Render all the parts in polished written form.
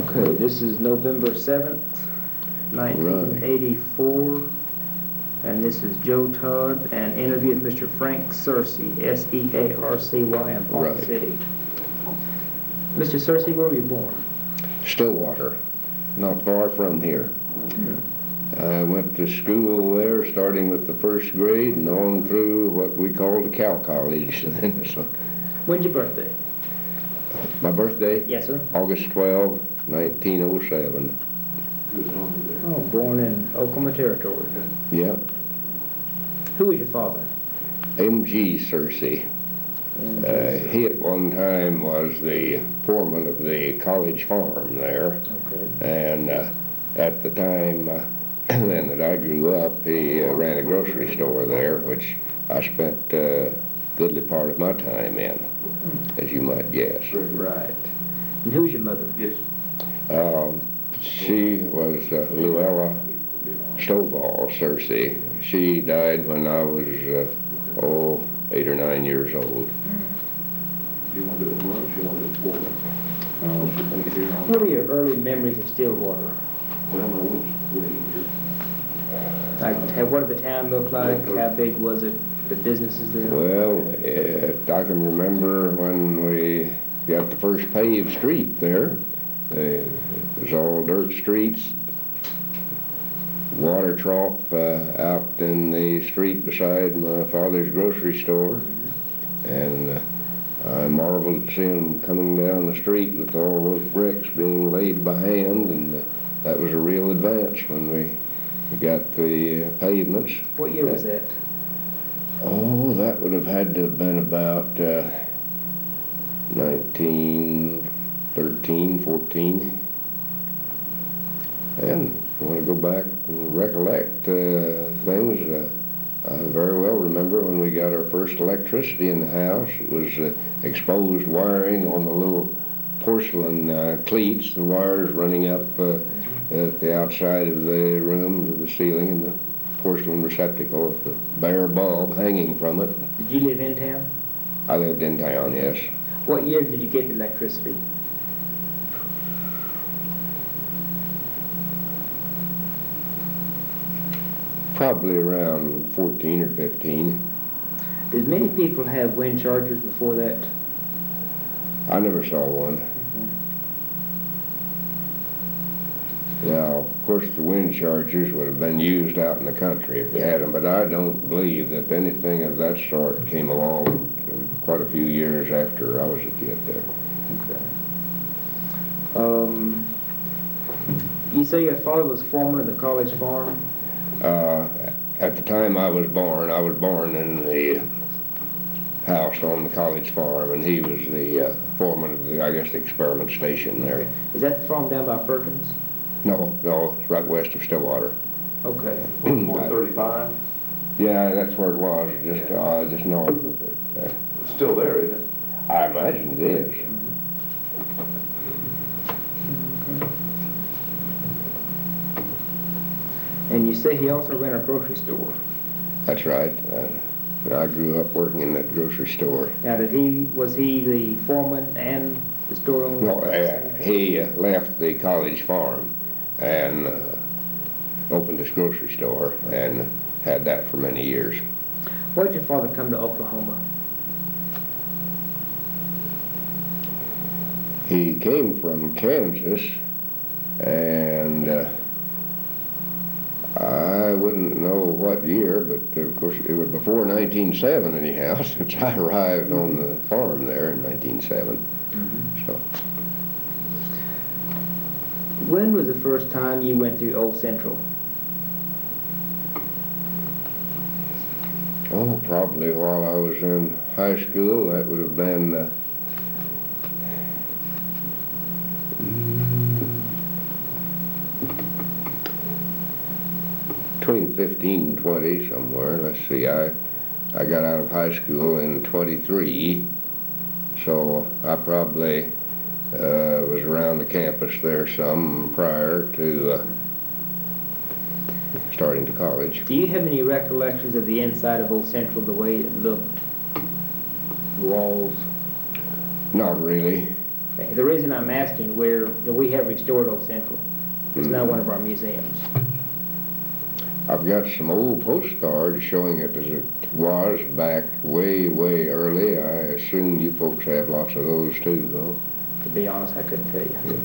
Okay, this is November 7th, 1984, and this is Joe Todd, and interview with Mr. Frank Searcy, S-E-A-R-C-Y, in Palm City. Mr. Searcy, where were you born? Stillwater, not far from here. I went to school there, starting with the first grade and on through what we called the Cal College. So, when's your birthday? my birthday? Yes, sir. August 12, 1907. Oh, born in Oklahoma Territory. Yeah. Who was your father? M.G. Searcy. He at one time was the foreman of the college farm there. Okay. And at the time then that I grew up, he ran a grocery store there, which I spent a goodly part of my time in, as you might guess. Right. And who's your mother? Yes. She was Luella Stovall Searcy. She died when I was 8 or 9 years old. You want to do it once, you want to do it four. What are your early memories of Stillwater? Well, I was 20 years. Like, what did the town look like? How big was it? The businesses there? Well, I can remember when we got the first paved street there. It was all dirt streets, water trough out in the street beside my father's grocery store, and I marveled to see them coming down the street with all those bricks being laid by hand, and that was a real advance when we got the pavements. What year was that? Oh, that would have had to have been about 1913, 14. And I want to go back and recollect things. I very well remember when we got our first electricity in the house. It was exposed wiring on the little porcelain cleats, the wires running up at the outside of the room to the ceiling, and the porcelain receptacle with the bare bulb hanging from it. Did you live in town? I lived in town, yes. What year did you get the electricity? Probably around 14 or 15. Did many people have wind chargers before that? I never saw one. Now, of course, the wind chargers would have been used out in the country if they had them, but I don't believe that anything of that sort came along quite a few years after I was a kid there. Okay. You say your father was foreman of the college farm? At the time I was born in the house on the college farm, and he was the foreman of the, I guess, the experiment station there. Is that the farm down by Perkins? No, it's right west of Stillwater. Okay. 135? Yeah, that's where it was, just north of it. It's still there, isn't it? I imagine it is. And you say he also ran a grocery store? That's right. I grew up working in that grocery store. Now, was he the foreman and the store owner? No, he left the college farm and opened this grocery store and had that for many years. Why did your father come to Oklahoma? He came from Kansas, and I wouldn't know what year, but of course it was before 1907 anyhow, since I arrived on the farm there in 1907. So. When was the first time you went through Old Central? Oh, probably while I was in high school. That would have been between 15 and 20 somewhere. Let's see, I got out of high school in 23, so I probably was around the campus there some prior to starting to college. Do you have any recollections of the inside of Old Central, the way it looked? Walls? Not really. Okay. The reason I'm asking where we have restored Old Central. It's not one of our museums. I've got some old postcards showing it as it was back way, way early. I assume you folks have lots of those too, though. To be honest, I couldn't tell you. Yeah.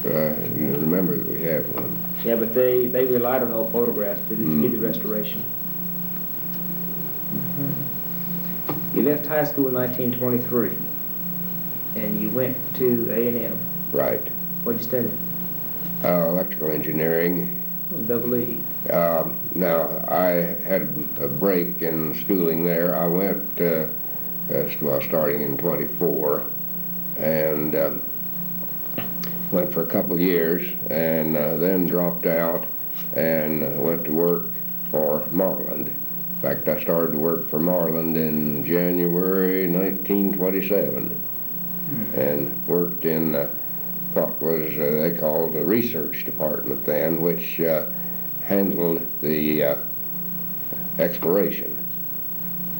But I remember that we have one. Yeah, but they relied on old photographs to get the restoration. You left high school in 1923, and you went to A&M. Right. What'd you study? Electrical engineering. Double E. Now, I had a break in schooling there. I went, starting in 24, and went for a couple years, and then dropped out and went to work for Marland. In fact, I started to work for Marland in January 1927, and worked in what was they called the research department then, which handled the exploration.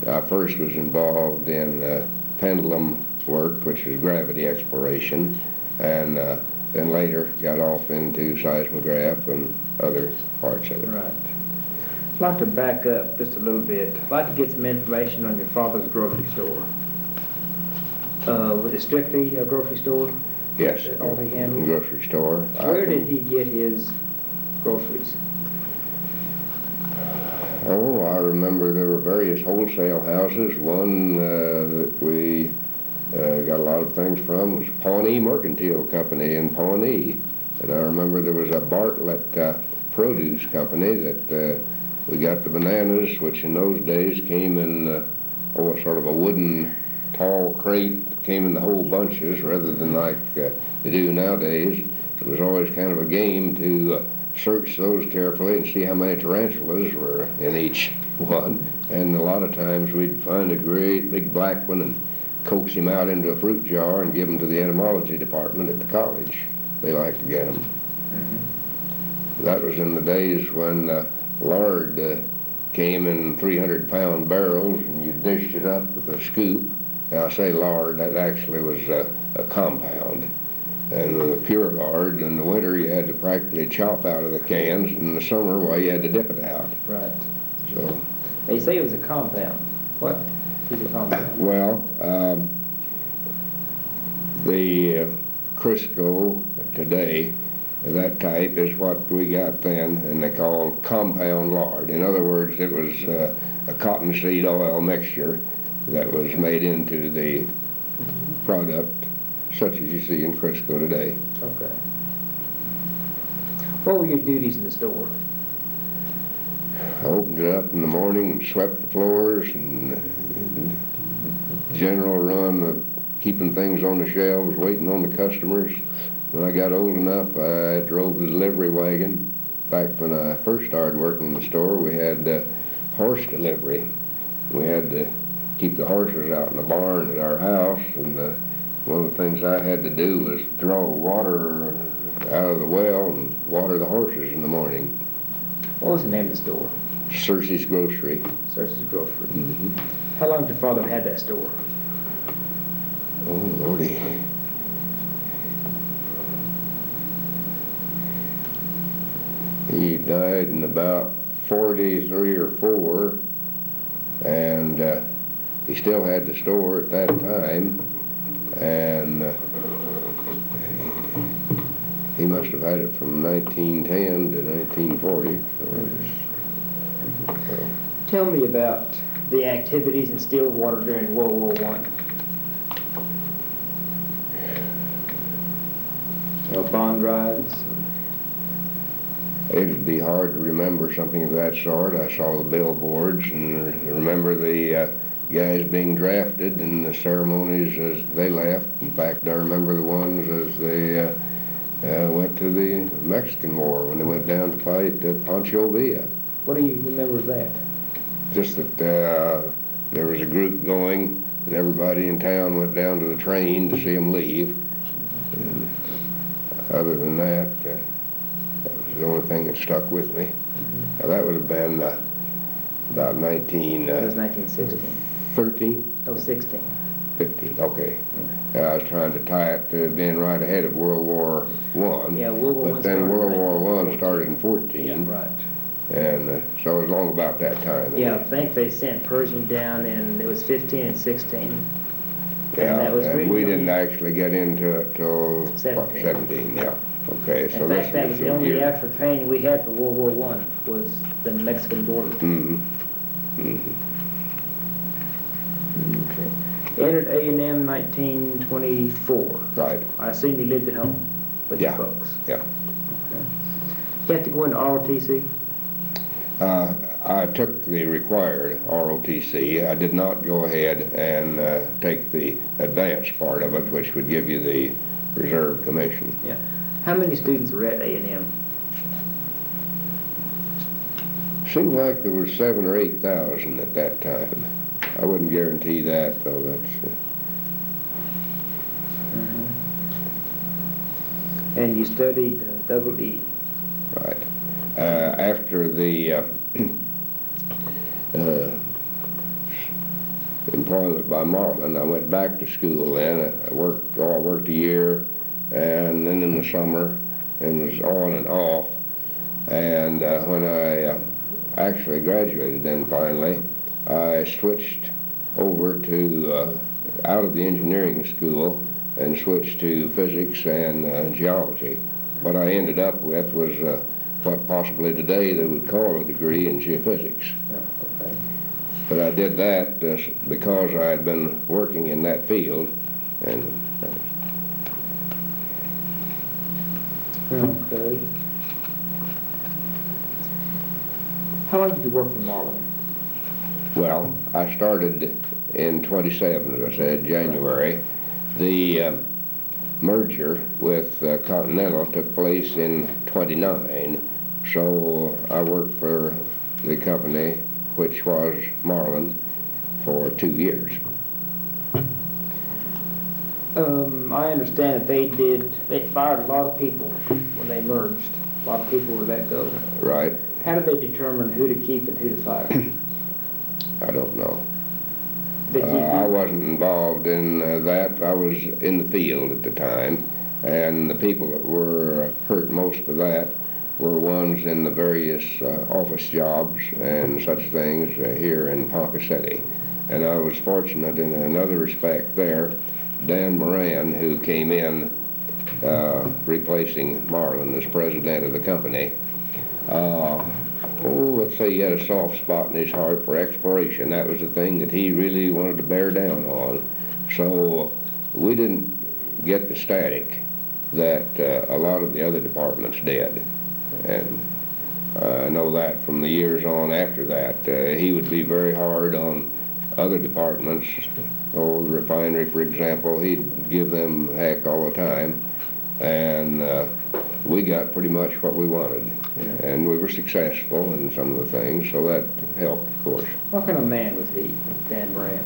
I first was involved in pendulum work, which was gravity exploration, and then later got off into seismograph and other parts of it. Right. I'd like to back up just a little bit. I'd like to get some information on your father's grocery store. Was it strictly a grocery store? Yes, All he handled? grocery store. Where did he get his groceries? Oh, I remember there were various wholesale houses. One that we got a lot of things from was Pawnee Mercantile Company in Pawnee. And I remember there was a Bartlett produce company that we got the bananas, which in those days came in sort of a wooden tall crate, came in the whole bunches rather than like they do nowadays. It was always kind of a game to search those carefully and see how many tarantulas were in each one. And a lot of times we'd find a great big black one and coax him out into a fruit jar and give him to the entomology department at the college. They liked to get them. That was in the days when lard came in 300-pound barrels and you dished it up with a scoop. Now I say lard, that actually was a compound. And with pure lard, in the winter you had to practically chop out of the cans, and in the summer, well, you had to dip it out. Right. So. They say it was a compound. What is a compound? Well, the Crisco today, that type is what we got then, and they called compound lard. In other words, it was a cottonseed oil mixture that was made into the product such as you see in Crisco today. Okay. What were your duties in the store? I opened it up in the morning and swept the floors and general run of keeping things on the shelves, waiting on the customers. When I got old enough, I drove the delivery wagon. Back when I first started working in the store, we had horse delivery. We had to keep the horses out in the barn at our house, and one of the things I had to do was draw water out of the well and water the horses in the morning. What was the name of the store? Searcy's Grocery. Searcy's Grocery. How long did your father have that store? Oh, Lordy. He died in about 43 or 4, and he still had the store at that time, and he must have had it from 1910 to 1940. Tell me about the activities in Stillwater during World War I. Bond drives. It'd be hard to remember something of that sort. I saw the billboards and remember the guys being drafted and the ceremonies as they left. In fact, I remember the ones as they went to the Mexican War when they went down to fight Pancho Villa. What do you remember of that? Just that there was a group going and everybody in town went down to the train to see them leave. And other than that, that was the only thing that stuck with me. Now, that would have been about It was 1916. 13. Oh, 16. 15, okay. I was trying to tie it to being right ahead of World War I. Yeah, World War I But then started World in War I started in 14. Yeah, right. And so it was long about that time. Yeah, I think they sent Pershing down in, it was 15 and 16. Yeah, that was and really we the didn't only- actually get into it till, what, 17. 17, yeah. Okay, so In this fact, that was the only year. actual training we had for World War I, was the Mexican border. Mm-hmm. Mm-hmm. Okay. Entered A&M 1924. Right, I assume you lived at home with your Yeah. folks. yeah. You have to go into ROTC? I took the required ROTC. I did not go ahead and take the advanced part of it, which would give you the reserve commission. Yeah. How many students were at A&M? Seemed like there was 7,000 or 8,000 at that time. I wouldn't guarantee that, though. That's And you studied double E. right. After the employment by Marlon, I went back to school then. I worked a year, and then in the summer, and was on and off. And when I actually graduated then finally, I switched over to, out of the engineering school and switched to physics and geology. What I ended up with was what possibly today they would call a degree in geophysics. Oh, okay. But I did that because I had been working in that field. And Okay. How long did you work for Marlon? well, I started in 27, as I said, January. The merger with Continental took place in 29, so I worked for the company, which was Marlon, for 2 years. I understand that they fired a lot of people when they merged. A lot of people were let go. Right? How did they determine who to keep and who to fire? I don't know. Did they keep I you? wasn't involved in that. I was in the field at the time, and the people that were hurt most by that were ones in the various office jobs and such things here in Ponca City. And I was fortunate in another respect there. Dan Moran, who came in replacing Marlon as president of the company, let's say he had a soft spot in his heart for exploration. That was the thing that he really wanted to bear down on. So we didn't get the static that a lot of the other departments did. And I know that from the years on after that. He would be very hard on other departments. Oh, the refinery, for example, he'd give them heck all the time. And we got pretty much what we wanted. And we were successful in some of the things, so that helped, of course. What kind of man was he, Dan Moran?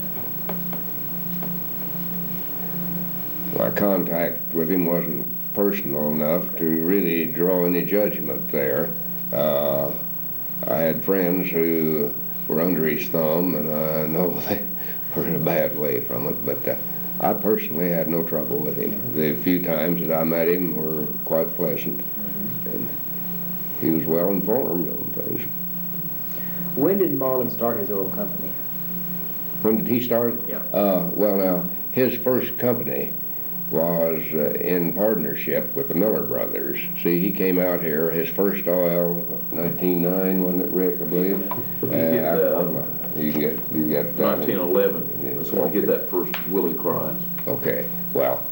My contact with him wasn't personal enough to really draw any judgment there. I had friends who were under his thumb, and I know they were in a bad way from it, but I personally had no trouble with him. The few times that I met him were quite pleasant, and he was well informed on things. When did Marlon start his oil company? When did he start? Yeah. Well, now, his first company was in partnership with the Miller brothers. See, he came out here, his first oil, 1909, wasn't it, Rick, I believe? You get that. 1911, that's when I get that first Willie Cries. Okay, well,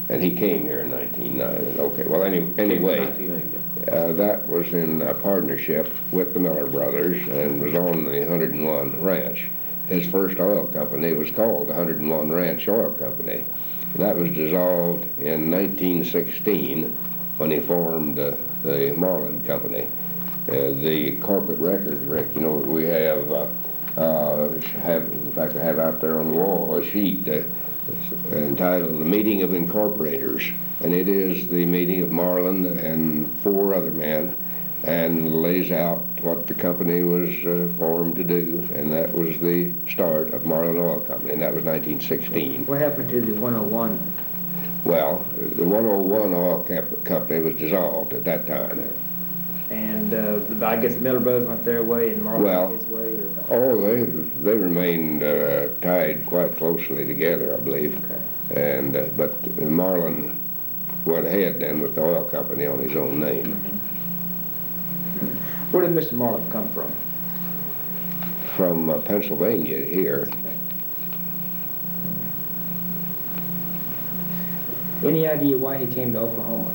and he came here in 1909. Okay, well, anyway, 1980. that was in partnership with the Miller brothers and was on the 101 Ranch. His first oil company was called the 101 Ranch Oil Company. That was dissolved in 1916 when he formed the Marland Company. The corporate records, Rick, you know, we have, in fact, I have out there on the wall a sheet entitled The Meeting of Incorporators, and it is the meeting of Marlon and 4 other men, and lays out what the company was formed to do, and that was the start of Marland Oil Company, and that was 1916. What happened to the 101? Well, the 101 Oil Company was dissolved at that time. And I guess the Miller Brothers went their way and Marlon Well, went his way? Or? Oh, they remained tied quite closely together, I believe. Okay. And but Marlon went ahead then with the oil company on his own name. Mm-hmm. Where did Mr. Marlon come from? From Pennsylvania here. Any idea why he came to Oklahoma?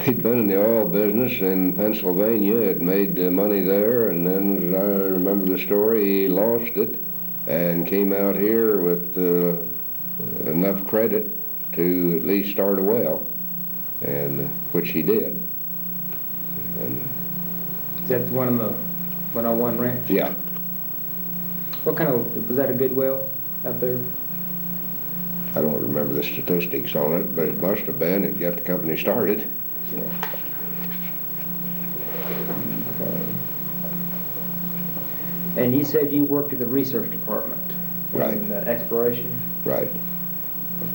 He'd been in the oil business in Pennsylvania, had made money there, and then, as I remember the story, he lost it and came out here with enough credit to at least start a well, and which he did. And, is that one on the 101 ranch? yeah. What kind of, was that a good well out there? I don't remember the statistics on it, but it must have been. It got the company started. Yeah. Okay. And you said you worked at the research department? Right. In exploration? Right.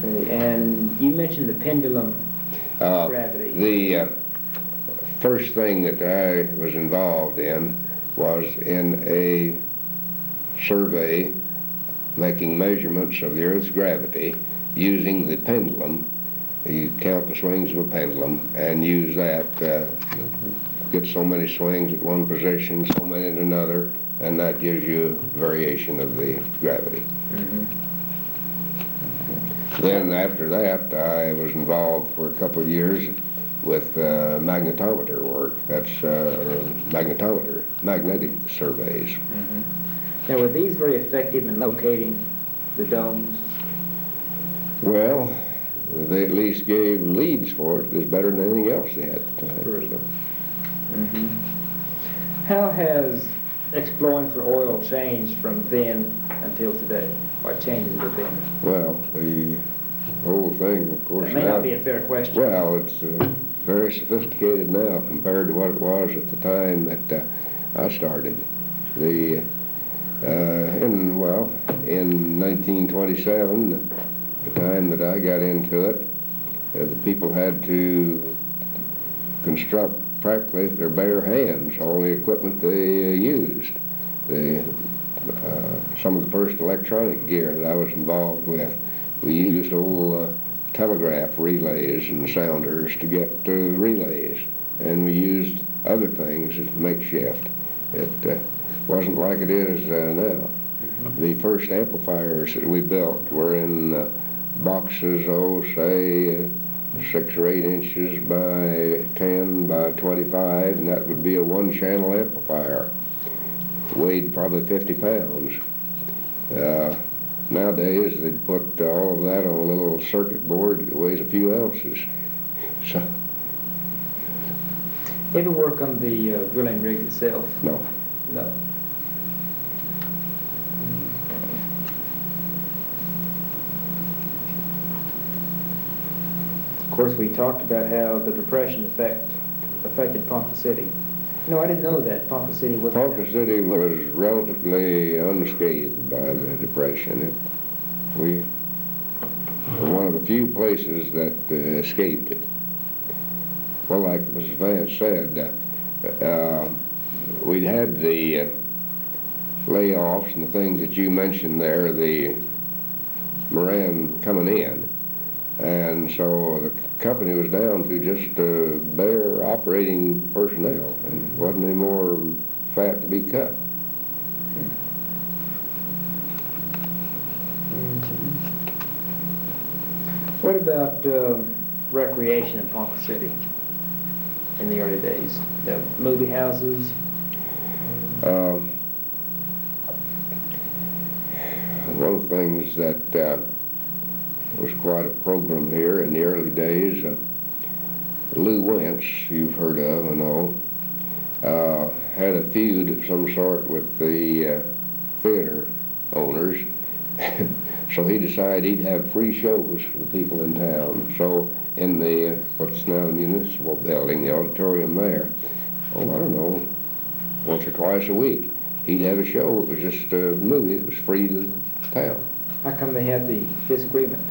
Okay, and you mentioned the pendulum gravity. The first thing that I was involved in was in a survey making measurements of the Earth's gravity using the pendulum. You count the swings of a pendulum and use that, get so many swings at one position, so many at another, and that gives you variation of the gravity. Mm-hmm. Then after that, I was involved for a couple of years with magnetometer work. That's magnetic surveys. Mm-hmm. Now, were these very effective in locating the domes? Well, they at least gave leads for it. It was better than anything else they had at the time. True. So. Mm-hmm. How has exploring for oil changed from then until today? What changes have there been? Well, the whole thing, of course, That may not be a fair question. Well, it's very sophisticated now compared to what it was at the time that I started. In 1927, the time that I got into it, the people had to construct practically with their bare hands all the equipment they used. Some of the first electronic gear that I was involved with, we used old telegraph relays and sounders to get to the relays, and we used other things as makeshift. It wasn't like it is now. Mm-hmm. The first amplifiers that we built were in boxes, say 6 or 8 inches by 10 by 25, and that would be a one-channel amplifier. Weighed probably 50 pounds. Nowadays, they'd put all of that on a little circuit board that weighs a few ounces. So. You ever work on the drilling rig itself? No. No. Of course, we talked about how the Depression affected Ponca City. No, I didn't know that Ponca City was. Ponca City was relatively unscathed by the Depression. We were one of the few places that escaped it. Well, like Mrs. Vance said, we'd had the layoffs and the things that you mentioned there, the Moran coming in. And so the company was down to just bare operating personnel, and wasn't any more fat to be cut. What about recreation in Ponca City in the early days? The movie houses? One of the things that was quite a program here in the early days, Lou Wentz, you've heard of, I know, had a feud of some sort with the theater owners, So he decided he'd have free shows for the people in town. So in the, what's now the municipal building, the auditorium there, oh, I don't know, once or twice a week, he'd have a show. It was just a movie. It was free to the town. How come they had the disagreement?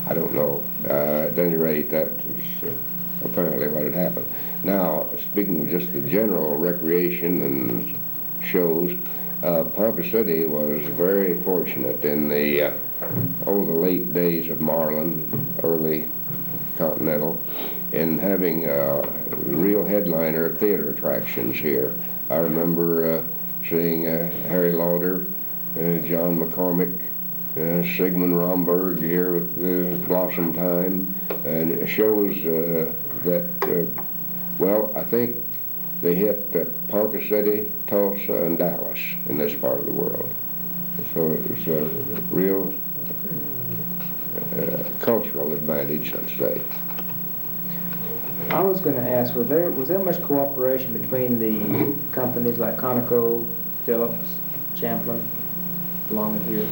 I don't know. At any rate, that was apparently what had happened. Now, speaking of just the general recreation and shows, Ponca City was very fortunate in the the late days of Marlon, early Continental, in having real headliner theater attractions here. I remember seeing Harry Lauder, John McCormick, Sigmund Romberg here with Blossom Time, and shows that, well, I think they hit Ponca City, Tulsa, and Dallas in this part of the world. So it was a real cultural advantage, let's say. I was going to ask, was there much cooperation between the companies like Conoco, Phillips, Champlin, along here?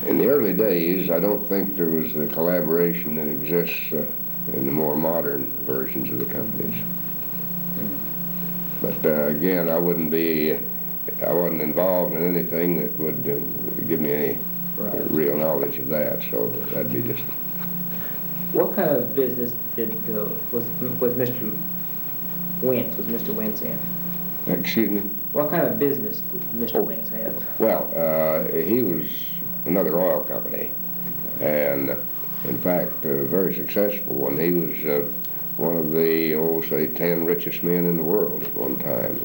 In the early days, I don't think there was the collaboration that exists in the more modern versions of the companies. But again, I wasn't involved in anything that would give me any real knowledge of that, so that'd be just... What kind of business was Mr. Wentz in? Excuse me? What kind of business did Mr. Wentz have? Well, he was another oil company, and in fact, a very successful one. He was one of the, say, 10 richest men in the world at one time.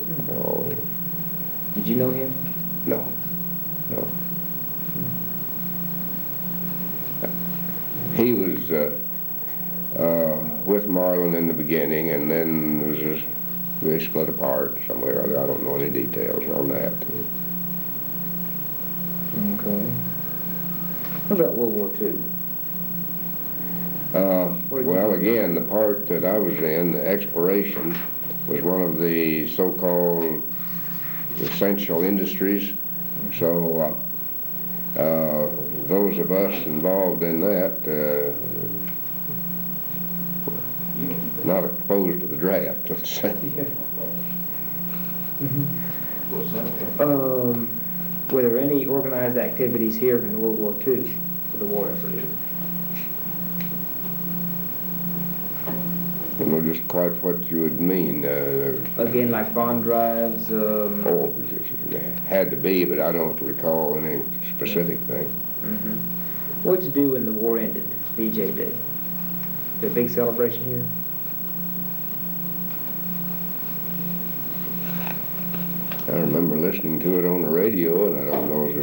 Did you know him? No, no. He was with Marlon in the beginning, and then they split apart somewhere or other. I don't know any details on that. Okay. What about World War II? Well, again, the part that I was in, exploration, was one of the so-called essential industries. So those of us involved in that, not exposed to the draft, let's say. Were there any organized activities here in World War II for the war effort? I don't know just quite what you would mean. Again, like bond drives? It had to be, but I don't recall any specific thing. What did you do when the war ended, VJ Day? The big celebration here? I remember listening to it on the radio, and I don't know if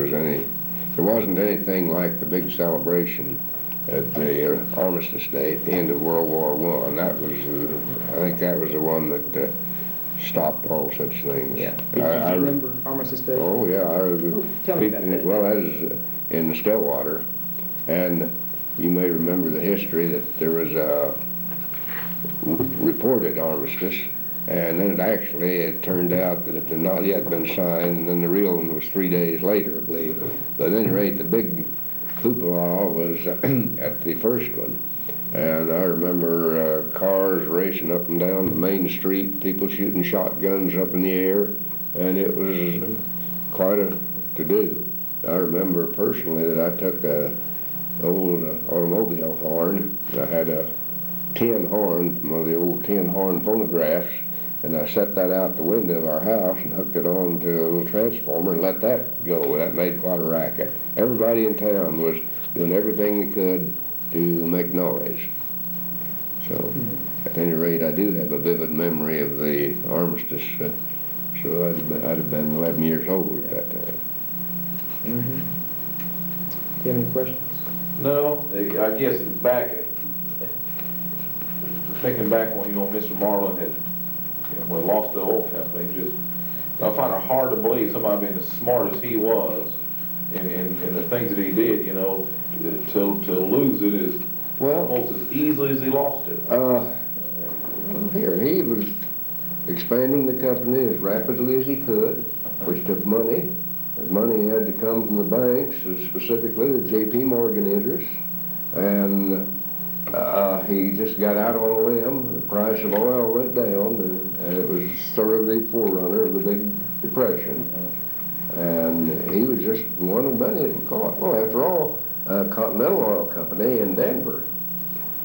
there wasn't anything like the big celebration at the Armistice Day at the end of World War I. That was, I think that was the one that stopped all such things. Yeah. Did you remember Armistice Day? Oh, yeah. Tell me about that. Well, that is in Stillwater, and you may remember the history that there was a reported armistice, and then it turned out that it had not yet been signed, and then the real one was 3 days later, I believe. But at any rate, the big hoopla was at the first one. And I remember cars racing up and down the main street, people shooting shotguns up in the air, and it was quite a to-do. I remember personally that I took an old automobile horn. I had a tin horn, one of the old tin horn phonographs, and I set that out the window of our house and hooked it on to a little transformer and let that go. That made quite a racket. Everybody in town was doing everything we could to make noise. So, at any rate, I do have a vivid memory of the armistice. So I'd have been 11 years old at that time. Do you have any questions? No, I guess thinking back when, Mr. Marlon had, when he lost the oil company, I find it hard to believe somebody being as smart as he was in the things that he did, to lose it is almost as easily as he lost it. He was expanding the company as rapidly as he could, which took money, money had to come from the banks, specifically the J.P. Morgan interests, and he just got out on a limb. The price of oil went down, and it was sort of the forerunner of the big depression. And he was just one of many that were caught. Well, after all, Continental Oil Company in Denver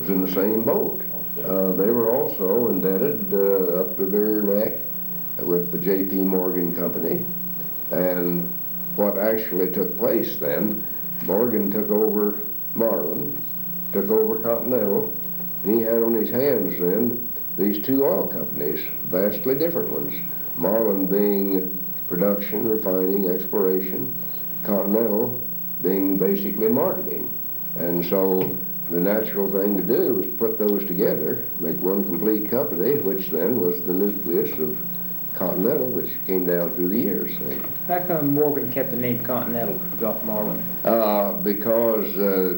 was in the same boat. They were also indebted up to their neck with the J.P. Morgan Company. And what actually took place then, Morgan took over Marlon, took over Continental, and he had on his hands then these two oil companies, vastly different ones. Marlon being production, refining, exploration, Continental being basically marketing. And so the natural thing to do was put those together, make one complete company, which then was the nucleus of Continental, which came down through the years. How come Morgan kept the name Continental off Marlon? Because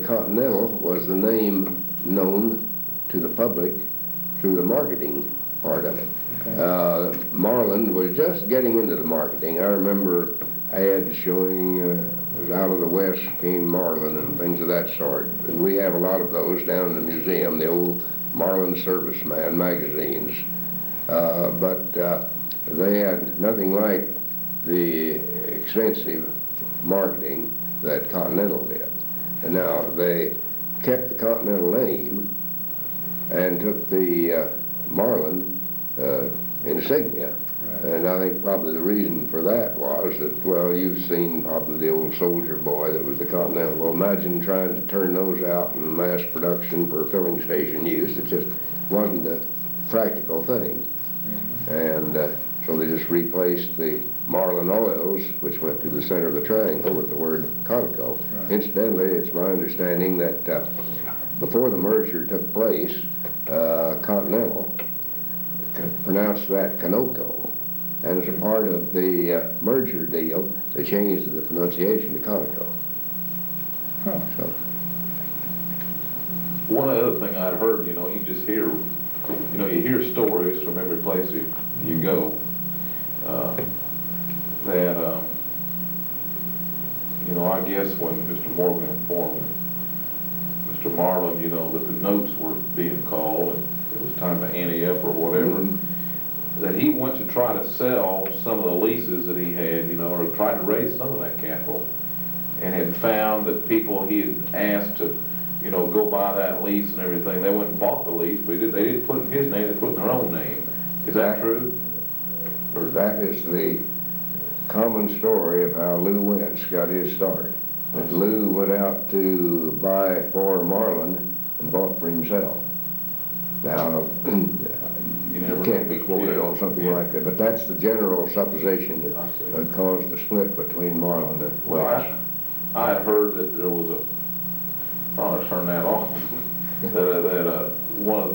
Continental was the name known to the public through the marketing part of it. Okay. Marlon was just getting into the marketing. I remember ads showing out of the West came Marlon and things of that sort. And we have a lot of those down in the museum, the old Marlon Serviceman magazines. But they had nothing like the extensive marketing that Continental did. And now they kept the Continental name and took the Marlon insignia. Right. And I think probably the reason for that was that, well, you've seen probably the old soldier boy that was the Continental. Well, imagine trying to turn those out in mass production for filling station use. It just wasn't a practical thing. Mm-hmm. And so they just replaced the Marlon oils, which went to the center of the triangle, with the word Conoco. Right. Incidentally, it's my understanding that before the merger took place, Continental pronounced that Conoco. And as a part of the merger deal, they changed the pronunciation to Conoco. Huh. So. One other thing I'd heard, you just hear, you hear stories from every place you go, that, I guess when Mr. Morgan informed Mr. Marlon, that the notes were being called and it was time to ante up or whatever, mm-hmm. that he went to try to sell some of the leases that he had, or tried to raise some of that capital, and had found that people he had asked to, go buy that lease and everything, they went and bought the lease, but they didn't put in his name, they put in their own name. Is that true? Or that is the common story of how Lou Wentz got his start. That Lou went out to buy for Marlon and bought for himself. Now, you can't be quoted on something like that, but that's the general supposition that caused the split between Marlon and Wentz. Well, I had heard that there was probably turn that off, that one of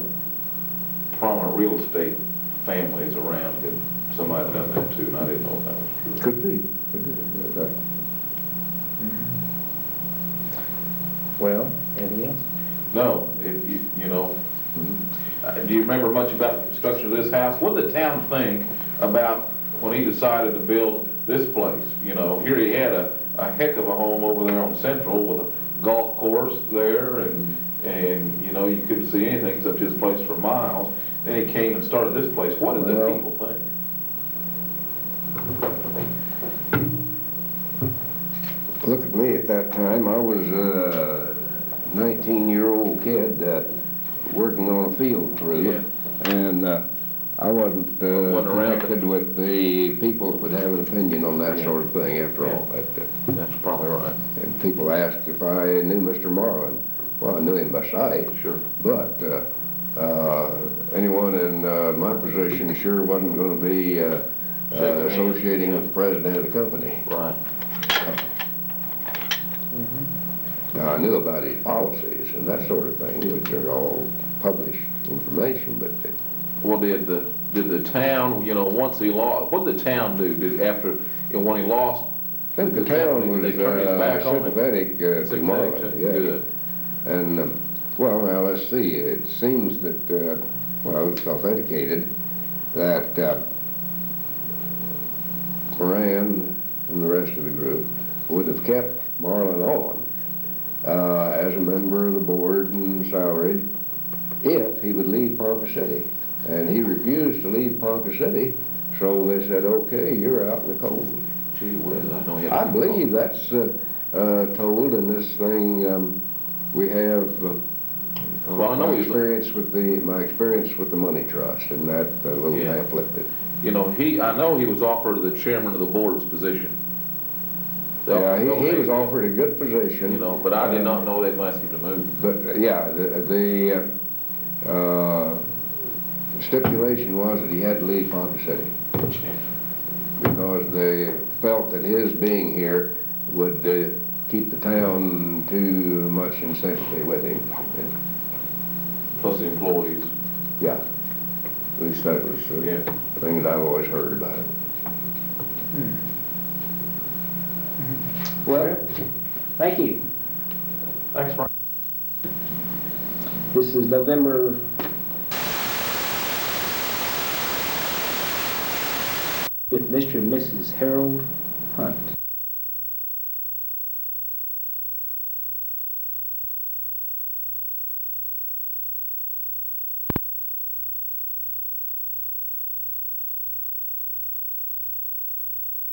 the prominent real estate families around had somebody done that too, and I didn't know if that was true. Could be. Well, anything else? No, do you remember much about the construction of this house? What did the town think about when he decided to build this place? Here he had a heck of a home over there on Central with a golf course there, and you couldn't see anything except his place for miles. Then he came and started this place. What did the people think? Look at me at that time. I was a 19-year-old kid working on a field crew, and I wasn't connected with the people that would have an opinion on that sort of thing after all. That's probably right. And people asked if I knew Mr. Marlon. Well, I knew him by sight, sure, but anyone in my position sure wasn't going to be associating with the president of the company. Right. Mm-hmm. Now, I knew about his policies and that sort of thing, which are all published information, but... Well, did the town, once he lost, what did the town do? When he lost? I think the town was sympathetic to Marlon. Yeah. Good. And, well, now, let's see. It seems that, it's authenticated that Moran and the rest of the group would have kept Marlon on as a member of the board and salaried if he would leave Ponca City. And he refused to leave Ponca City, so they said, okay, you're out in the cold. Gee whiz, I know he had. I believe that's told in this thing. We have Well, I know my he's experience with the money trust and that little Yeah. pamphlet. That, You know, I know he was offered the chairman of the board's position. yeah, he was offered a good position. You know, but I did not know they was asking him to move. But yeah, the stipulation was that he had to leave Ponca City because they felt that his being here would keep the town too much in sympathy with him. And, Plus the employees. yeah, at least that was the thing that I've always heard about it. Well, thank you. Thanks, Frank. This is November with Mr. and Mrs. Harold Hunt.